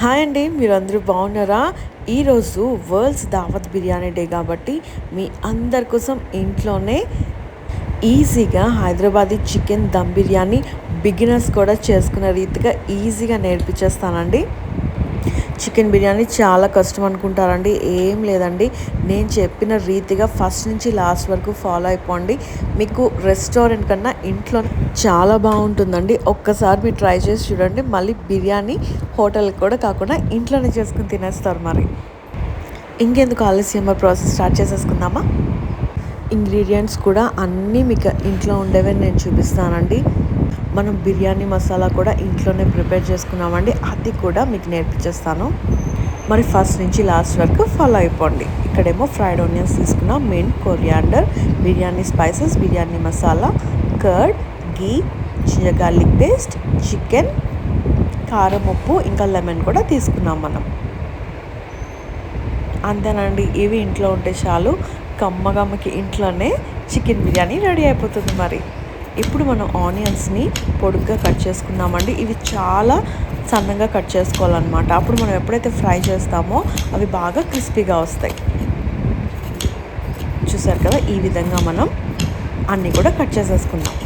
Hi అండి, మీరందరూ బాగున్నారా? ఈరోజు వరల్డ్స్ దావత్ బిర్యానీ డే కాబట్టి మీ అందరి కోసం ఇంట్లోనే ఈజీగా హైదరాబాదీ చికెన్ దమ్ బిర్యానీ బిగినర్స్ కూడా చేసుకునే రీతిగా ఈజీగా నేర్పించేస్తానండి. చికెన్ బిర్యానీ చాలా కష్టం అనుకుంటారండి. ఏం లేదండి, నేను చెప్పిన రీతిగా ఫస్ట్ నుంచి లాస్ట్ వరకు ఫాలో అయిపోండి. మీకు రెస్టారెంట్ కన్నా ఇంట్లో చాలా బాగుంటుందండి. ఒక్కసారి మీరు ట్రై చేసి చూడండి. మళ్ళీ బిర్యానీ హోటల్కి కూడా కాకుండా ఇంట్లోనే చేసుకుని తినేస్తారు. మరి ఇంకెందుకు ఆలస్యం, ప్రాసెస్ స్టార్ట్ చేసేసుకుందామా? ఇంగ్రీడియంట్స్ కూడా అన్నీ మీకు ఇంట్లో ఉండేవే నేను చూపిస్తానండి. మనం బిర్యానీ మసాలా కూడా ఇంట్లోనే ప్రిపేర్ చేసుకున్నామండి. అది కూడా మీకు నేర్పించేస్తాను. మరి ఫస్ట్ నుంచి లాస్ట్ వరకు ఫాలో అయిపోండి. ఇక్కడేమో ఫ్రైడ్ ఆనియన్స్ తీసుకున్నాం, mint, coriander, biryani spices, biryani masala, curd, ghee, ginger garlic paste, chicken, కారం, ఉప్పు, ఇంకా లెమన్ కూడా తీసుకున్నాం మనం. అంతేనండి, ఇవి ఇంట్లో ఉంటే చాలు, కమ్మకి ఇంట్లోనే చికెన్ బిర్యానీ రెడీ అయిపోతుంది. మరి ఇప్పుడు మనం ఆనియన్స్ని పొడుగ్గా కట్ చేసుకుందామండి. ఇవి చాలా సన్నగా కట్ చేసుకోవాలన్నమాట. అప్పుడు మనం ఎప్పుడైతే ఫ్రై చేస్తామో అవి బాగా క్రిస్పీగా వస్తాయి. చూసారు కదా, ఈ విధంగా మనం అన్నీ కూడా కట్ చేసేసుకుందాం.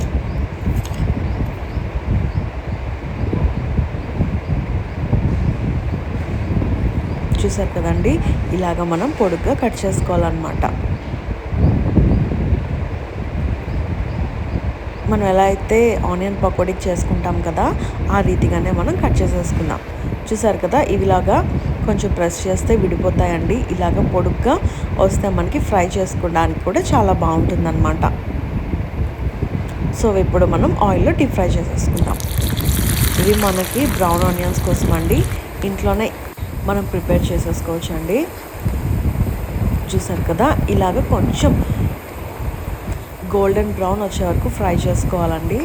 చూసారు కదండి, ఇలాగ మనం పొడుగ్గా కట్ చేసుకోవాలన్నమాట. మనం ఎలా అయితే ఆనియన్ పకోడీకి చేసుకుంటాం కదా, ఆ రీతిగానే మనం కట్ చేసేసుకుందాం. చూసారు కదా, ఇవిలాగా కొంచెం ప్రెస్ చేస్తే విడిపోతాయండి. ఇలాగ పొడుగ్గా వస్తే మనకి ఫ్రై చేసుకోవడానికి కూడా చాలా బాగుంటుందన్నమాట. సో ఇప్పుడు మనం ఆయిల్లో డీప్ ఫ్రై చేసేసుకుందాం. ఇవి మనకి బ్రౌన్ ఆనియన్స్ కోసం అండి. ఇంట్లోనే మనం ప్రిపేర్ చేసేసుకోవచ్చు అండి. చూసారు కదా, ఇలాగ కొంచెం గోల్డెన్ బ్రౌన్ వచ్చే వరకు ఫ్రై చేసుకోవాలండి.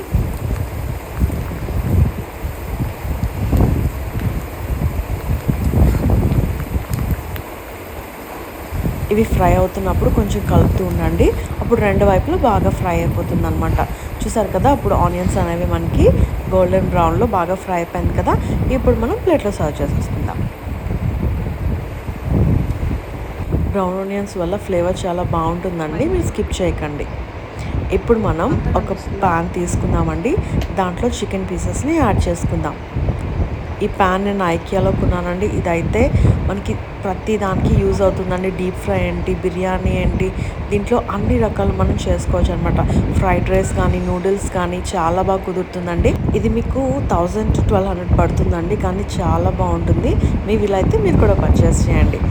ఇవి ఫ్రై అవుతున్నప్పుడు కొంచెం కలుపుతూ ఉండండి. అప్పుడు రెండు వైపులు బాగా ఫ్రై అయిపోతుంది అనమాట. చూసారు కదా, అప్పుడు ఆనియన్స్ అనేవి మనకి గోల్డెన్ బ్రౌన్లో బాగా ఫ్రై అయిపోయింది కదా. ఇప్పుడు మనం ప్లేట్లో సర్వ్ చేసేసుకుందాం. బ్రౌన్ ఆనియన్స్ వల్ల ఫ్లేవర్ చాలా బాగుంటుందండి, మీరు స్కిప్ చేయకండి. ఇప్పుడు మనం ఒక పాన్ తీసుకుందామండి. దాంట్లో చికెన్ పీసెస్ని యాడ్ చేసుకుందాం. ఈ ప్యాన్ నేను ఐకియాలో కొన్నానండి. ఇదైతే మనకి ప్రతి దానికి యూజ్ అవుతుందండి. డీప్ ఫ్రై ఏంటి, బిర్యానీ ఏంటి, దీంట్లో అన్ని రకాలు మనం చేసుకోవచ్చు అనమాట. ఫ్రైడ్ రైస్ కానీ, నూడిల్స్ కానీ చాలా బాగా కుదురుతుందండి. ఇది మీకు 1000 to 1200 పడుతుందండి, కానీ చాలా బాగుంటుంది. మీ వీలైతే మీరు కూడా పర్చేస్ చేయండి.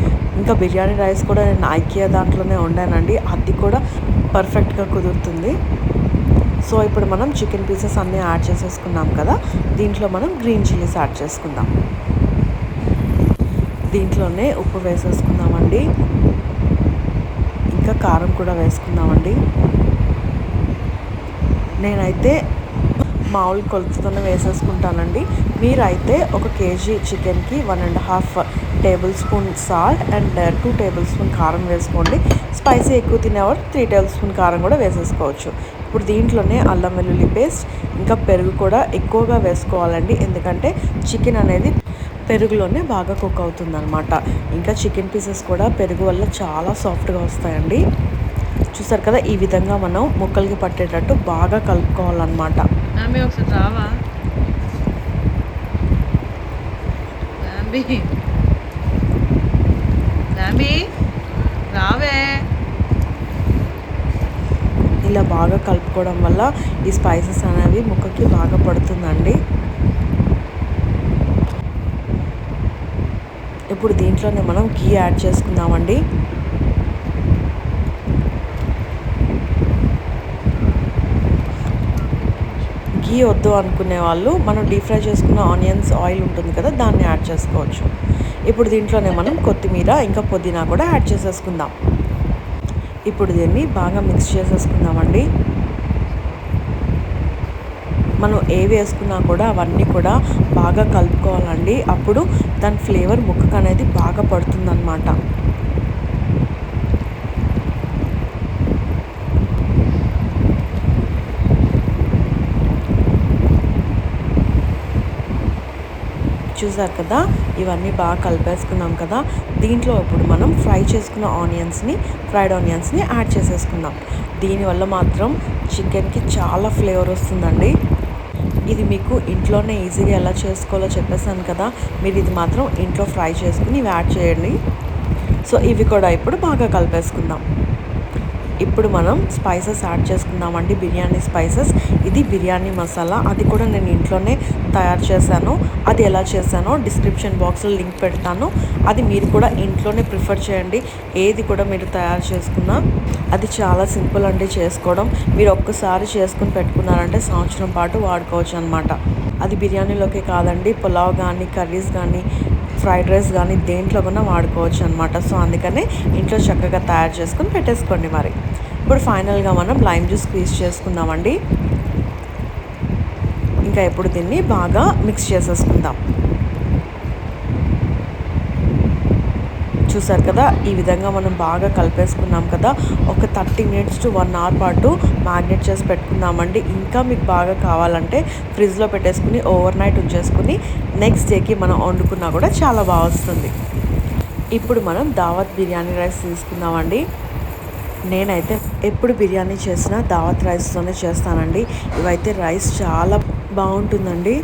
ఇంకా బిర్యానీ రైస్ కూడా నేను ఐకియా దాంట్లోనే వండానండి. అది కూడా పర్ఫెక్ట్గా కుదురుతుంది. సో ఇప్పుడు మనం చికెన్ పీసెస్ అన్నీ యాడ్ చేసేసుకున్నాం కదా, దీంట్లో మనం గ్రీన్ చిల్లీస్ యాడ్ చేసుకుందాం. దీంట్లోనే ఉప్పు వేసేసుకుందామండి. ఇంకా కారం కూడా వేసుకుందామండి. నేనైతే మామూలు కొలుతూనే వేసేసుకుంటానండి. మీరైతే ఒక కేజీ చికెన్కి 1.5 table spoon salt and 2 table spoon కారం వేసుకోండి. స్పైసీ ఎక్కువ తినేవారు 3 టేబుల్ స్పూన్ కారం కూడా వేసేసుకోవచ్చు. ఇప్పుడు దీంట్లోనే అల్లం వెల్లుల్లి పేస్ట్, ఇంకా పెరుగు కూడా ఎక్కువగా వేసుకోవాలండి. ఎందుకంటే చికెన్ అనేది పెరుగులోనే బాగా కుక్ అవుతుందన్నమాట. ఇంకా చికెన్ పీసెస్ కూడా పెరుగు వల్ల చాలా సాఫ్ట్గా వస్తాయండి. చూసారు కదా, ఈ విధంగా మనం ముక్కలకి పట్టేటట్టు బాగా కలుపుకోవాలన్నమాట. ఒకసారి రావా రావే. ఇలా బాగా కలుపుకోవడం వల్ల ఈ స్పైసెస్ అనేవి ముక్కకి బాగా పడుతుందండి. ఇప్పుడు దీంట్లోనే మనం గీ యాడ్ చేసుకుందామండి. గీ వద్దు అనుకునే వాళ్ళు మనం డీప్ ఫ్రై చేసుకున్న ఆనియన్స్ ఆయిల్ ఉంటుంది కదా, దాన్ని యాడ్ చేసుకోవచ్చు. ఇప్పుడు దీంట్లోనే మనం కొత్తిమీర ఇంకా పుదీనా కూడా యాడ్ చేసేసుకుందాం. ఇప్పుడు దీన్ని బాగా మిక్స్ చేసేసుకుందామండి. మనం ఏవి వేసుకున్నా కూడా అవన్నీ కూడా బాగా కలుపుకోవాలండి. అప్పుడు దాని ఫ్లేవర్ ముక్కకు అనేది బాగా పడుతుందన్నమాట. చూసారు కదా, ఇవన్నీ బాగా కలిపేసుకున్నాం కదా. దీంట్లో ఇప్పుడు మనం ఫ్రై చేసుకున్న ఫ్రైడ్ ఆనియన్స్ని యాడ్ చేసేసుకుందాం. దీనివల్ల మాత్రం చికెన్కి చాలా ఫ్లేవర్ వస్తుందండి. ఇది మీకు ఇంట్లోనే ఈజీగా ఎలా చేసుకోవాలో చెప్పేసాను కదా. మీరు ఇది మాత్రం ఇంట్లో ఫ్రై చేసుకుని ఇవి యాడ్ చేయండి. సో ఇవి కూడా ఇప్పుడు బాగా కలిపేసుకుందాం. ఇప్పుడు మనం స్పైసెస్ యాడ్ చేసుకుందామండి, బిర్యానీ స్పైసెస్. ఇది బిర్యానీ మసాలా, అది కూడా నేను ఇంట్లోనే తయారు చేశాను. అది ఎలా చేశానో డిస్క్రిప్షన్ బాక్స్లో లింక్ పెడతాను. అది మీరు కూడా ఇంట్లోనే ప్రిఫర్ చేయండి. ఏది కూడా మీరు తయారు చేసుకున్నా అది చాలా సింపుల్ అండి చేసుకోవడం. మీరు ఒక్కసారి చేసుకుని పెట్టుకున్నారంటే సంవత్సరం పాటు వాడుకోవచ్చు అనమాట. అది బిర్యానీలోకే కాదండి, పులావ్ కానీ, కర్రీస్ కానీ, ఫ్రైడ్ రైస్ కానీ దేంట్లో కూడా వాడుకోవచ్చు అనమాట. సో అందుకనే ఇంట్లో చక్కగా తయారు చేసుకుని పెట్టేసుకోండి. మరి ఇప్పుడు ఫైనల్గా మనం లైమ్ జ్యూస్ స్క్వీజ్ చేసుకుందామండి. ఇంకా ఇప్పుడు దీన్ని బాగా మిక్స్ చేసేసుకుందాం. చూసారు కదా, ఈ విధంగా మనం బాగా కలిపేసుకున్నాం కదా. ఒక 30 minutes to 1 hour పాటు మ్యాగ్నేట్ చేసి పెట్టుకుందామండి. ఇంకా మీకు బాగా కావాలంటే ఫ్రిడ్జ్లో పెట్టేసుకుని ఓవర్ నైట్ ఉంచేసుకుని నెక్స్ట్ డేకి మనం వండుకున్నా కూడా చాలా బాగా వస్తుంది. ఇప్పుడు మనం దావత్ బిర్యానీ రైస్ తీసుకుందామండి. నేనైతే ఎప్పుడు బిర్యానీ చేసినా దావత్ రైస్తోనే చేస్తానండి. ఇవైతే రైస్ చాలా బాగుంటుందండి.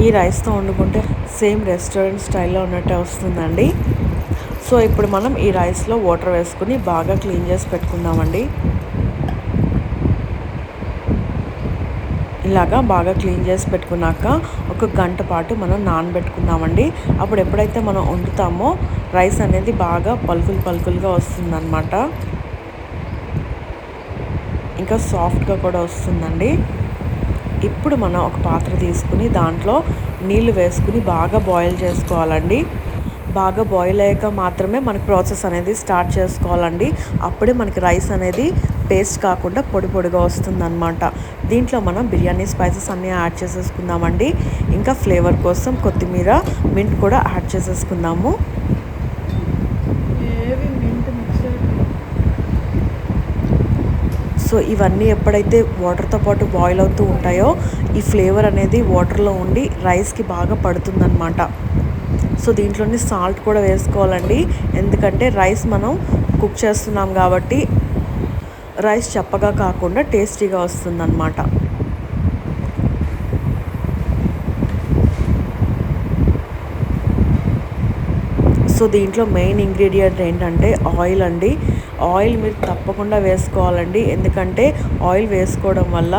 ఈ రైస్తో వండుకుంటే సేమ్ రెస్టారెంట్ స్టైల్లో ఉన్నట్టే వస్తుందండి. సో ఇప్పుడు మనం ఈ రైస్లో వాటర్ వేసుకుని బాగా క్లీన్ చేసి పెట్టుకుందామండి. ఇలాగా బాగా క్లీన్ చేసి పెట్టుకున్నాక ఒక గంట పాటు మనం నానబెట్టుకుందామండి. అప్పుడు ఎప్పుడైతే మనం వండుతామో రైస్ అనేది బాగా పలుకులుగా వస్తుందన్నమాట. ఇంకా సాఫ్ట్గా కూడా వస్తుందండి. ఇప్పుడు మనం ఒక పాత్ర తీసుకుని దాంట్లో నీళ్లు వేసుకుని బాగా బాయిల్ చేసుకోవాలండి. బాగా బాయిల్ అయ్యాక మాత్రమే మనకి ప్రాసెస్ అనేది స్టార్ట్ చేసుకోవాలండి. అప్పుడే మనకి రైస్ అనేది పేస్ట్ కాకుండా పొడిగా వస్తుందన్నమాట. దీంట్లో మనం బిర్యానీ స్పైసెస్ అన్నీ యాడ్ చేసేసుకుందామండి. ఇంకా ఫ్లేవర్ కోసం కొత్తిమీర, మింట్ కూడా యాడ్ చేసేసుకుందాము. సో ఇవన్నీ ఎప్పుడైతే వాటర్తో పాటు బాయిల్ అవుతూ ఉంటాయో ఈ ఫ్లేవర్ అనేది వాటర్లో ఉండి రైస్కి బాగా పడుతుందన్నమాట. సో దీంట్లోని సాల్ట్ కూడా వేసుకోవాలండి. ఎందుకంటే రైస్ మనం కుక్ చేస్తున్నాం కాబట్టి రైస్ చప్పగా కాకుండా టేస్టీగా వస్తుందన్నమాట. సో దీంట్లో మెయిన్ ఇంగ్రీడియంట్ ఏంటంటే ఆయిల్ అండి. ఆయిల్ మీరు తప్పకుండా వేసుకోవాలండి. ఎందుకంటే ఆయిల్ వేసుకోవడం వల్ల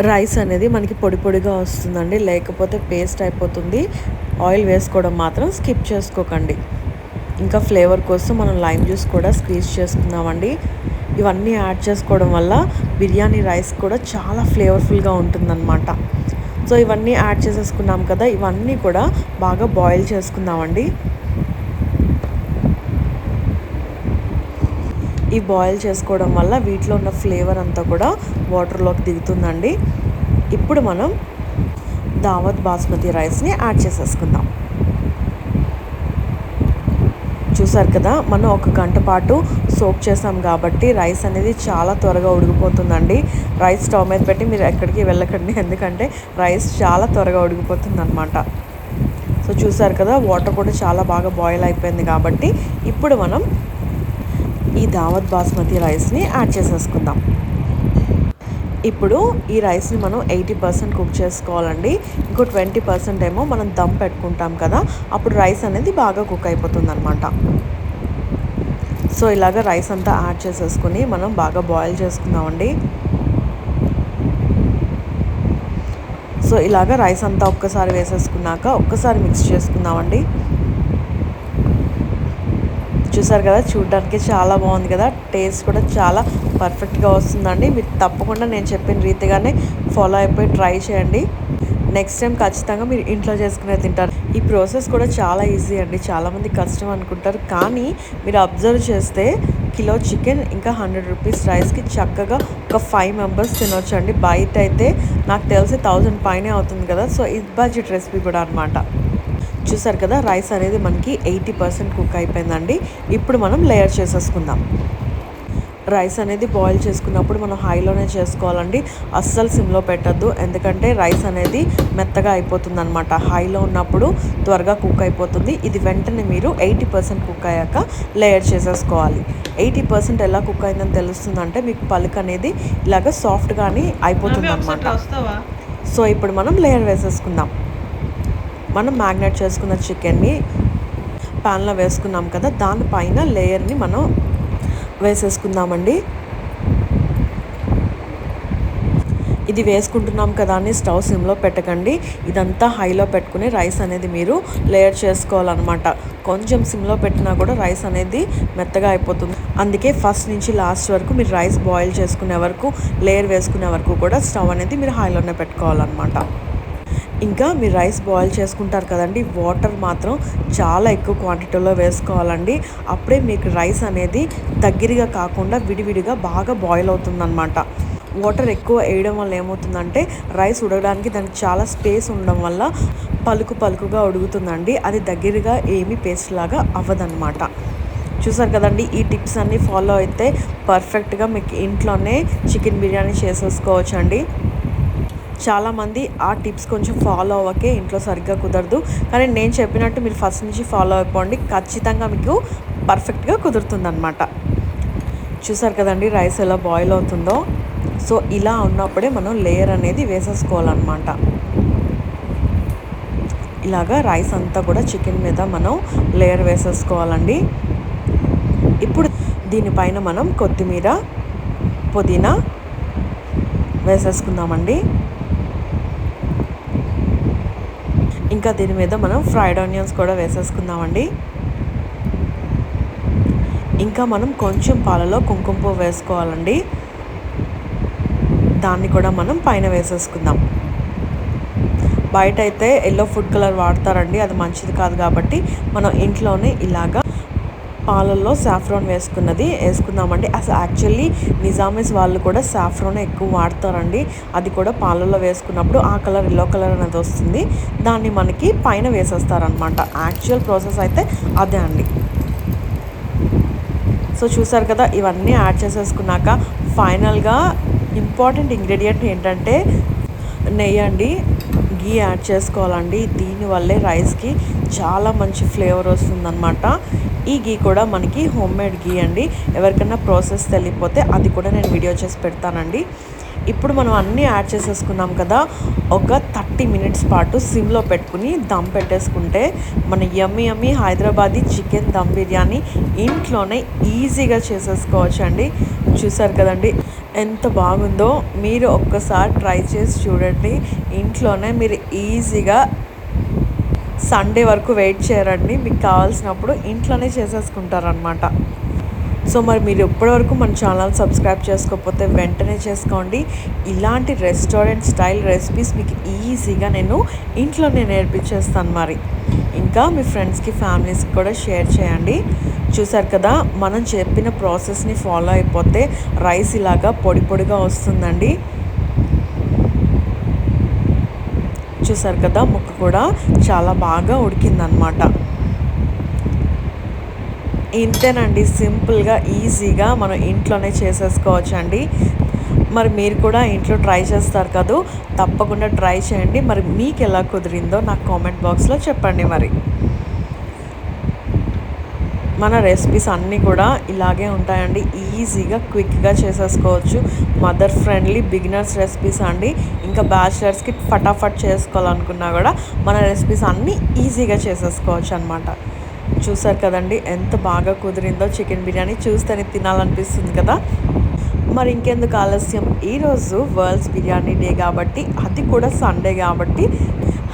రైస్ అనేది మనకి పొడిగా వస్తుందండి, లేకపోతే పేస్ట్ అయిపోతుంది. ఆయిల్ వేసుకోవడం మాత్రం స్కిప్ చేసుకోకండి. ఇంకా ఫ్లేవర్ కోసం మనం లైమ్ జ్యూస్ కూడా స్క్వీజ్ చేసుకుందామండి. ఇవన్నీ యాడ్ చేసుకోవడం వల్ల బిర్యానీ రైస్ కూడా చాలా ఫ్లేవర్ఫుల్గా ఉంటుందన్నమాట. సో ఇవన్నీ యాడ్ చేసేసుకున్నాం కదా, ఇవన్నీ కూడా బాగా బాయిల్ చేసుకుందామండి. ఈ బాయిల్ చేసుకోవడం వల్ల వీటిలో ఉన్న ఫ్లేవర్ అంతా కూడా వాటర్లోకి దిగుతుందండి. ఇప్పుడు మనం దావత్ బాస్మతి రైస్ని యాడ్ చేసేసుకుందాం. చూసారు కదా, మనం ఒక గంట పాటు సోక్ చేసాం కాబట్టి రైస్ అనేది చాలా త్వరగా ఉడికిపోతుందండి. రైస్ స్టవ్ మీద పెట్టి మీరు ఎక్కడికి వెళ్ళకండి, ఎందుకంటే రైస్ చాలా త్వరగా ఉడికిపోతుంది అనమాట. సో చూసారు కదా, వాటర్ కూడా చాలా బాగా బాయిల్ అయిపోయింది కాబట్టి ఇప్పుడు మనం ఈ దావత్ బాస్మతి రైస్ని యాడ్ చేసేసుకుందాం. ఇప్పుడు ఈ రైస్ని మనం 80% కుక్ చేసుకోవాలండి. ఇంకో 20% ఏమో మనం దమ్ పెట్టుకుంటాం కదా, అప్పుడు రైస్ అనేది బాగా కుక్ అయిపోతుంది అనమాట. సో ఇలాగ రైస్ అంతా యాడ్ చేసేసుకుని మనం బాగా బాయిల్ చేసుకుందామండి. సో ఇలాగ రైస్ అంతా ఒక్కసారి వేసేసుకున్నాక ఒక్కసారి మిక్స్ చేసుకుందామండి. చూసారు కదా, చూడడానికి చాలా బాగుంది కదా, టేస్ట్ కూడా చాలా పర్ఫెక్ట్గా వస్తుందండి. మీరు తప్పకుండా నేను చెప్పిన రీతిగానే ఫాలో అయిపోయి ట్రై చేయండి. నెక్స్ట్ టైం ఖచ్చితంగా మీరు ఇంట్లో చేసుకునే తింటారు. ఈ ప్రాసెస్ కూడా చాలా ఈజీ అండి. చాలామంది కష్టం అనుకుంటారు, కానీ మీరు అబ్జర్వ్ చేస్తే కిలో చికెన్ ఇంకా 100 రూపీస్ రైస్కి చక్కగా ఒక 5 members తినొచ్చండి. బయట అయితే నాకు తెలిసి 1000 పైనే అవుతుంది కదా. సో ఇది బడ్జెట్ రెసిపీ కూడా అనమాట. చూసారు కదా, రైస్ అనేది మనకి 80% కుక్ అయిపోయిందండి. ఇప్పుడు మనం లేయర్ చేసేసుకుందాం. రైస్ అనేది బాయిల్ చేసుకున్నప్పుడు మనం హైలోనే చేసుకోవాలండి. అస్సలు సిమ్లో పెట్టద్దు, ఎందుకంటే రైస్ అనేది మెత్తగా అయిపోతుంది అనమాట. హైలో ఉన్నప్పుడు త్వరగా కుక్ అయిపోతుంది. ఇది వెంటనే మీరు 80% కుక్ అయ్యాక లేయర్ చేసేసుకోవాలి. 80% ఎలా కుక్ అయిందని తెలుస్తుందంటే మీకు పలుకు అనేది ఇలాగ సాఫ్ట్గాని అయిపోతుంది అనమాట. సో ఇప్పుడు మనం లేయర్ వేసేసుకుందాం. మనం మ్యాగ్నేట్ చేసుకున్న చికెన్ని ప్యాన్లో వేసుకున్నాం కదా, దానిపైన లేయర్ని మనం వేసేసుకుందామండి. ఇది వేసుకుంటున్నాం కదా అని స్టవ్ సిమ్లో పెట్టకండి. ఇదంతా హైలో పెట్టుకుని రైస్ అనేది మీరు లేయర్ చేసుకోవాలన్నమాట. కొంచెం సిమ్లో పెట్టినా కూడా రైస్ అనేది మెత్తగా అయిపోతుంది. అందుకే ఫస్ట్ నుంచి లాస్ట్ వరకు మీరు రైస్ బాయిల్ చేసుకునే వరకు, లేయర్ వేసుకునే వరకు కూడా స్టవ్ అనేది మీరు హైలోనే పెట్టుకోవాలన్నమాట. ఇంకా మీరు రైస్ బాయిల్ చేసుకుంటారు కదండి, వాటర్ మాత్రం చాలా ఎక్కువ క్వాంటిటీలో వేసుకోవాలండి. అప్పుడే మీకు రైస్ అనేది దగ్గరగా కాకుండా విడివిడిగా బాగా బాయిల్ అవుతుందన్నమాట. వాటర్ ఎక్కువ వేయడం వల్ల ఏమవుతుందంటే రైస్ ఉడకడానికి దానికి చాలా స్పేస్ ఉండడం వల్ల పలుకుగా ఉడుకుతుందండి. అది దగ్గరగా ఏమీ పేస్ట్ లాగా అవ్వదన్నమాట. చూసారు కదండి, ఈ టిప్స్ అన్నీ ఫాలో అయితే పర్ఫెక్ట్గా మీకు ఇంట్లోనే చికెన్ బిర్యానీ చేసేసుకోవచ్చండి. చాలామంది ఆ టిప్స్ కొంచెం ఫాలో అవ్వకే ఇంట్లో సరిగ్గా కుదరదు. కానీ నేను చెప్పినట్టు మీరు ఫస్ట్ నుంచి ఫాలో అయిపోండి, ఖచ్చితంగా మీకు పర్ఫెక్ట్గా కుదురుతుందన్నమాట. చూసారు కదండి రైస్ ఎలా బాయిల్ అవుతుందో. సో ఇలా ఉన్నప్పుడే మనం లేయర్ అనేది వేసేసుకోవాలన్నమాట. ఇలాగా రైస్ అంతా కూడా చికెన్ మీద మనం లేయర్ వేసేసుకోవాలండి. ఇప్పుడు దీనిపైన మనం కొత్తిమీర, పుదీనా వేసేసుకుందామండి. ఇంకా దీని మీద మనం ఫ్రైడ్ ఆనియన్స్ కూడా వేసేసుకుందామండి. ఇంకా మనం కొంచెం పాలలో కుంకుమ పువ్వు వేసుకోవాలండి. దాన్ని కూడా మనం పైన వేసేసుకుందాం. బయట అయితే ఎల్లో ఫుడ్ కలర్ వాడతారండి, అది మంచిది కాదు. కాబట్టి మనం ఇంట్లోనే ఇలాగా పాలల్లో సాఫ్రాన్ వేసుకుందామండి. అసలు యాక్చువల్లీ నిజామీస్ వాళ్ళు కూడా సాఫ్రాన్ ఎక్కువ వాడతారండి. అది కూడా పాలల్లో వేసుకున్నప్పుడు ఆ కలర్ ఎల్లో కలర్ అనేది వస్తుంది. దాన్ని మనకి పైన వేసేస్తారనమాట. యాక్చువల్ ప్రాసెస్ అయితే అదే అండి. సో చూసారు కదా, ఇవన్నీ యాడ్ చేసేసుకున్నాక ఫైనల్గా ఇంపార్టెంట్ ఇంగ్రీడియంట్ ఏంటంటే నెయ్యి అండి. గీ యాడ్ చేసుకోవాలండి. దీనివల్లే రైస్కి చాలా మంచి ఫ్లేవర్ వస్తుందన్నమాట. ఈ గీ కూడా మనకి హోమ్ మేడ్ గీ అండి. ఎవరికైనా ప్రాసెస్ తెలియకపోతే అది కూడా నేను వీడియో చేసి పెడతానండి. ఇప్పుడు మనం అన్నీ యాడ్ చేసేసుకున్నాం కదా, ఒక 30 మినిట్స్ పాటు సిమ్లో పెట్టుకుని దమ్ పెట్టేసుకుంటే మన యమ్మీ హైదరాబాదీ చికెన్ దమ్ బిర్యానీ ఇంట్లోనే ఈజీగా చేసేసుకోవచ్చు అండి. చూసారు కదండి ఎంత బాగుందో. మీరు ఒక్కసారి ట్రై చేసి చూడండి. ఇంట్లోనే మీరు ఈజీగా సండే వరకు వెయిట్ చేయరండి. మీకు కావాల్సినప్పుడు ఇంట్లోనే చేసేసుకుంటారనమాట. సో మరి మీరు ఇప్పటివరకు మన ఛానల్ సబ్స్క్రైబ్ చేసుకోకపోతే వెంటనే చేసుకోండి. ఇలాంటి రెస్టారెంట్ స్టైల్ రెసిపీస్ మీకు ఈజీగా నేను ఇంట్లోనే నేర్పించేస్తాను. మరి ఇంకా మీ ఫ్రెండ్స్కి, ఫ్యామిలీస్కి కూడా షేర్ చేయండి. చూసారు కదా, మనం చెప్పిన ప్రాసెస్ని ఫాలో అయిపోతే రైస్ ఇలాగా పొడిగా వస్తుందండి. చూసారు కదా, ముక్క కూడా చాలా బాగా ఉడికిందనమాట. ఇంతేనండి, సింపుల్గా ఈజీగా మనం ఇంట్లోనే చేసేసుకోవచ్చండి. మరి మీరు కూడా ఇంట్లో ట్రై చేస్తారు కదా, తప్పకుండా ట్రై చేయండి. మరి మీకు ఎలా కుదిరిందో నాకు కామెంట్ బాక్స్లో చెప్పండి. మరి మన రెసిపీస్ అన్నీ కూడా ఇలాగే ఉంటాయండి. ఈజీగా క్విక్గా చేసేసుకోవచ్చు. మదర్ ఫ్రెండ్లీ బిగినర్స్ రెసిపీస్ అండి. ఇంకా బ్యాచిలర్స్కి ఫటాఫట్ చేసుకోవాలనుకున్నా కూడా మన రెసిపీస్ అన్నీ ఈజీగా చేసేసుకోవచ్చు అనమాట. చూసారు కదండి ఎంత బాగా కుదిరిందో చికెన్ బిర్యానీ. చూస్తేనే తినాలనిపిస్తుంది కదా. మరి ఇంకెందుకు ఆలస్యం, ఈరోజు వరల్డ్స్ బిర్యానీ డే కాబట్టి, అది కూడా సండే కాబట్టి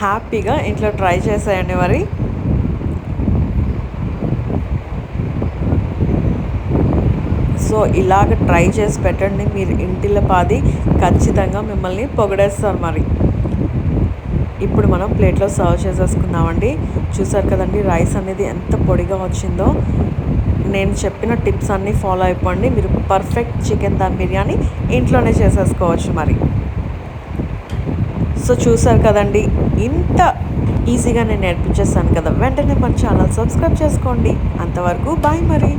హ్యాపీగా ఇంట్లో ట్రై చేసేయండి. మరి సో ఇలాగ ట్రై చేసి పెట్టండి. మీరు ఇంటిలో పాది ఖచ్చితంగా మిమ్మల్ని పొగడేస్తారు. మరి ఇప్పుడు మనం ప్లేట్లో సర్వ్ చేసేసుకుందామండి. చూసారు కదండి రైస్ అనేది ఎంత పొడిగా వచ్చిందో. నేను చెప్పిన టిప్స్ అన్నీ ఫాలో అయిపోండి. మీరు పర్ఫెక్ట్ చికెన్ దమ్ బిర్యానీ ఇంట్లోనే చేసేసుకోవచ్చు. మరి సో చూసారు కదండి, ఇంత ఈజీగా నేను నేర్పించేస్తాను కదా. వెంటనే మన ఛానల్ సబ్స్క్రైబ్ చేసుకోండి. అంతవరకు బాయ్. మరి